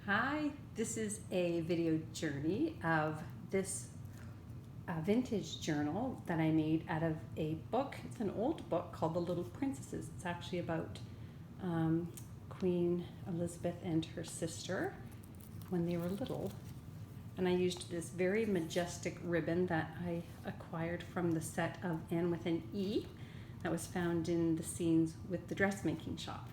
Hi, this is a video journey of this vintage journal that I made out of a book. It's an old book called The Little Princesses. It's actually about Queen Elizabeth and her sister when they were little. And I used this very majestic ribbon that I acquired from the set of Anne with an E that was found in the scenes with the dressmaking shop.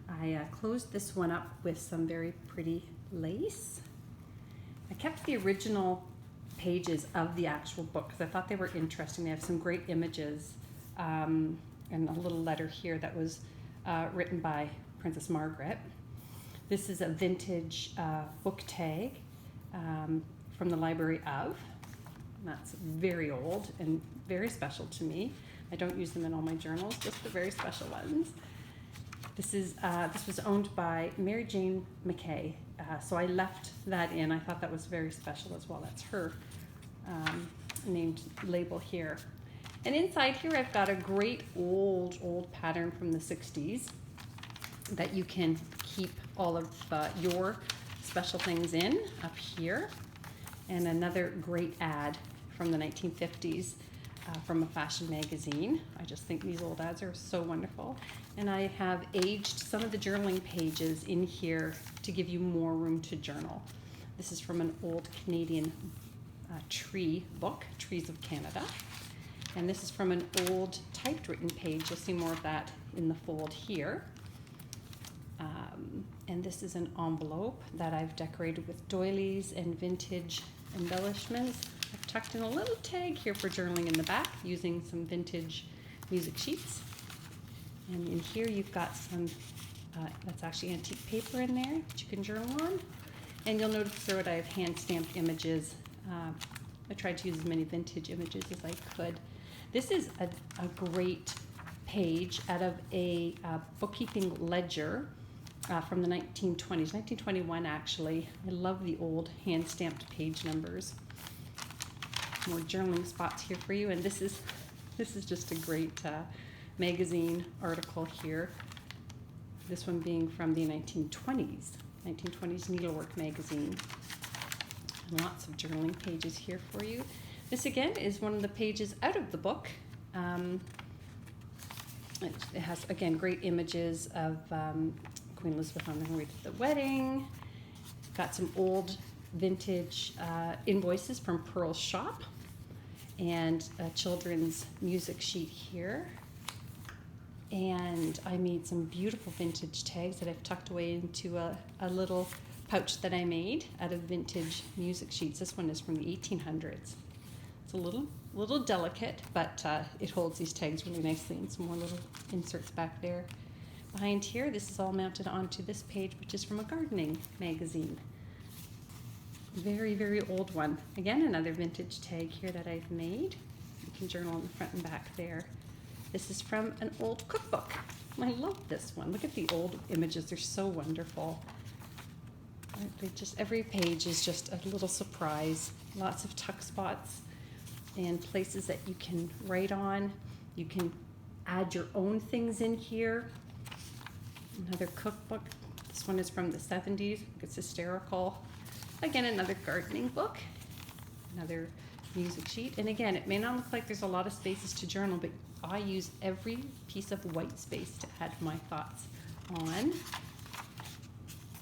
I closed this one up with some very pretty lace. I kept the original pages of the actual book because I thought they were interesting. They have some great images and a little letter here that was written by Princess Margaret. This is a vintage book tag from the Library of. That's very old and very special to me. I don't use them in all my journals, just the very special ones. This was owned by Mary Jane McKay, so I left that in. I thought that was very special as well. That's her named label here. And inside here I've got a great old pattern from the 60s that you can keep all of your special things in up here. And another great ad from the 1950s. From a fashion magazine. I just think these old ads are so wonderful. And I have aged some of the journaling pages in here to give you more room to journal. This is from an old Canadian tree book, Trees of Canada. And this is from an old typewritten page. You'll see more of that in the fold here. And this is an envelope that I've decorated with doilies and vintage embellishments. I've tucked in a little tag here for journaling in the back using some vintage music sheets. And in here you've got some, that's actually antique paper in there that you can journal on. And you'll notice throughout I have hand stamped images. I tried to use as many vintage images as I could. This is a great page out of a bookkeeping ledger from the 1920s, 1921 actually. I love the old hand stamped page numbers. More journaling spots here for you, and this is just a great magazine article here. This one being from the 1920s Needlework magazine. And lots of journaling pages here for you. This again is one of the pages out of the book. It has again great images of Queen Elizabeth on her way to the wedding. Got some old vintage invoices from Pearl's shop. And a children's music sheet here. And I made some beautiful vintage tags that I've tucked away into a little pouch that I made out of vintage music sheets. This one is from the 1800s. It's a little delicate, but it holds these tags really nicely, and some more little inserts back there. Behind here, this is all mounted onto this page, which is from a gardening magazine. Very old one. Again, another vintage tag here that I've made. You can journal on the front and back there. This is from an old cookbook. I love this one. Look at the old images. They're so wonderful. Every page is just a little surprise. Lots of tuck spots and places that you can write on. You can add your own things in here. Another cookbook. This one is from the 70s. It's hysterical. Again, another gardening book, another music sheet. And again, it may not look like there's a lot of spaces to journal, but I use every piece of white space to add my thoughts on.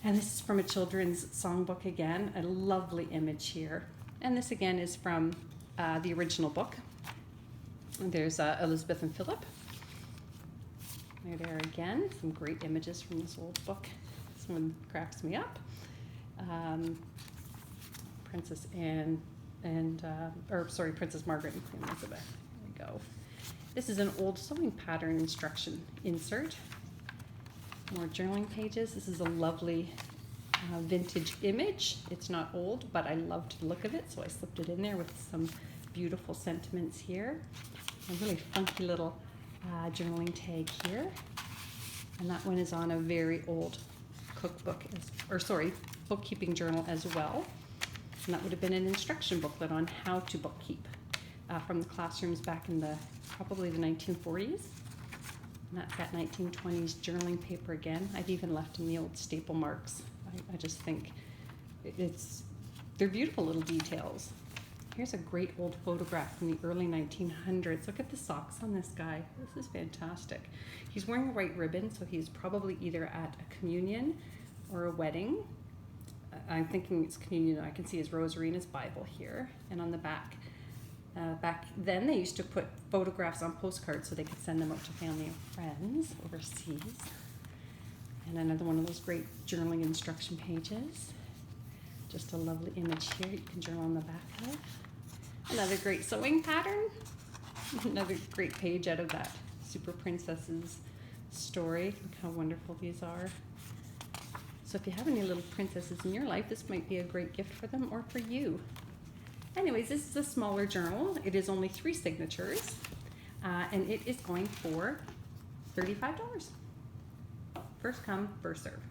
And this is from a children's songbook again, a lovely image here. And this again is from the original book. And there's Elizabeth and Philip. There again, some great images from this old book. This one cracks me up. Princess Anne Princess Margaret and Queen Elizabeth. There we go. This is an old sewing pattern instruction insert. More journaling pages. This is a lovely vintage image. It's not old, but I loved the look of it, so I slipped it in there with some beautiful sentiments here. A really funky little journaling tag here. And that one is on a very old cookbook, bookkeeping journal as well. And that would have been an instruction booklet on how to bookkeep from the classrooms back in probably the 1940s. And that's that 1920s journaling paper again. I've even left in the old staple marks. I just think they're beautiful little details. Here's a great old photograph from the early 1900s. Look at the socks on this guy. This is fantastic. He's wearing a white ribbon, so he's probably either at a communion or a wedding. I'm thinking it's communion. I can see his rosary and his Bible here. And on the back, back then they used to put photographs on postcards so they could send them out to family and friends overseas. And another one of those great journaling instruction pages. Just a lovely image here you can journal on the back of. Another great sewing pattern. Another great page out of that Super Princesses story. Look how wonderful these are. So if you have any little princesses in your life, this might be a great gift for them or for you. Anyways, this is a smaller journal. It is only 3 signatures, and it is going for $35. First come, first serve.